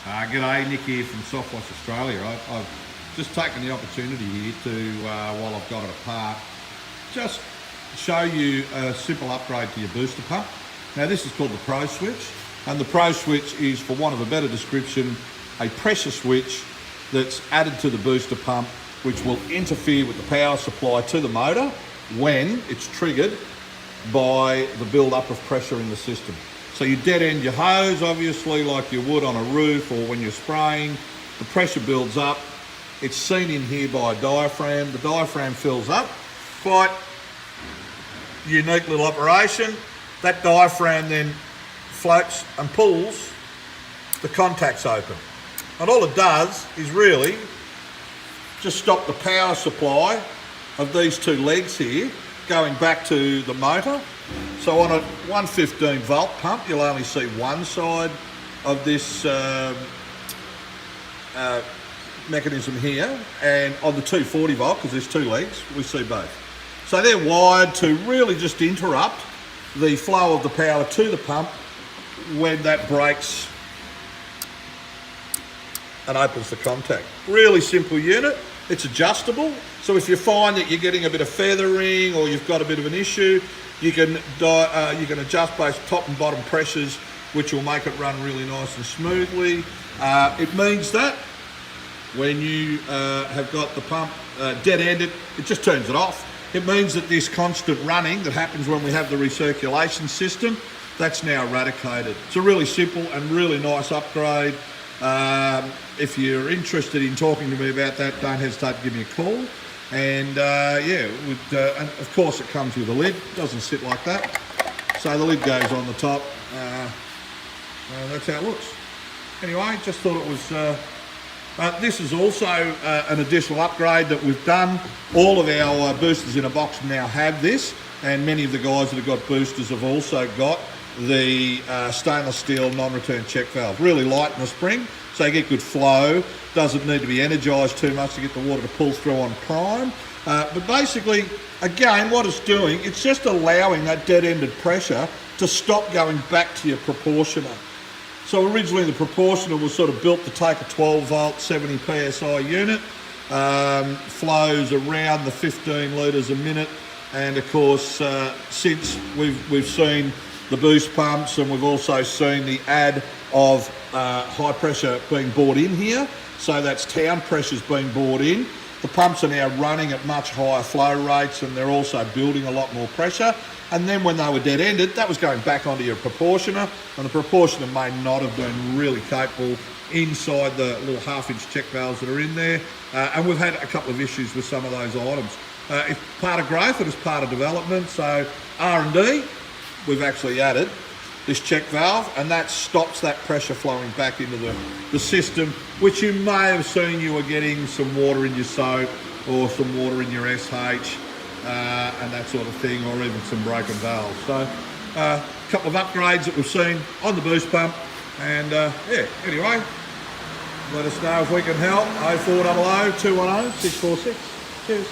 G'day, Nick here from Softwash Australia. I've just taken the opportunity here to, while I've got it apart, just show you a simple upgrade to your booster pump. Now this is called the Pro Switch, and the Pro Switch is, for want of a better description, a pressure switch that's added to the booster pump which will interfere with the power supply to the motor when it's triggered by the build-up of pressure in the system. So you dead end your hose, obviously, like you would on a roof or when you're spraying. The pressure builds up. It's seen in here by a diaphragm. The diaphragm fills up. Quite unique little operation. That diaphragm then floats and pulls the contacts open. And all it does is really just stop the power supply of these two legs here going back to the motor. So on a 115 volt pump, you'll only see one side of this mechanism here, and on the 240 volt, because there's two legs, we see both. So they're wired to really just interrupt the flow of the power to the pump when that breaks and opens the contact. Really simple unit. It's adjustable, so if you find that you're getting a bit of feathering or you've got a bit of an issue, you can adjust both top and bottom pressures, which will make it run really nice and smoothly. It means that when you have got the pump dead-ended, it just turns it off. It means that this constant running that happens when we have the recirculation system, that's now eradicated. It's a really simple and really nice upgrade. If you're interested in talking to me about that, don't hesitate to give me a call. And and of course it comes with a lid, it doesn't sit like that. So the lid goes on the top, that's how it looks. Anyway, just thought it was, this is also an additional upgrade that we've done. All of our boosters in a box now have this, and many of the guys that have got boosters have also got the stainless steel non-return check valve. Really light in the spring, so you get good flow. Doesn't need to be energised too much to get the water to pull through on prime. But basically, again, what it's doing, it's just allowing that dead-ended pressure to stop going back to your proportioner. So originally the proportioner was sort of built to take a 12 volt, 70 PSI unit, flows around the 15 litres a minute. And of course, since we've seen the boost pumps, and we've also seen the add of high pressure being brought in here, so that's town pressures being brought in. The pumps are now running at much higher flow rates, and they're also building a lot more pressure. And then when they were dead-ended, that was going back onto your proportioner, and the proportioner may not have been really capable inside the little half-inch check valves that are in there. And we've had a couple of issues with some of those items. It's part of growth, it is part of development, so R&D, we've actually added this check valve, and that stops that pressure flowing back into the system, which you may have seen you were getting some water in your soap or some water in your SH and that sort of thing, or even some broken valves. So a couple of upgrades that we've seen on the boost pump, and anyway, let us know if we can help. 0400 210 646. Cheers.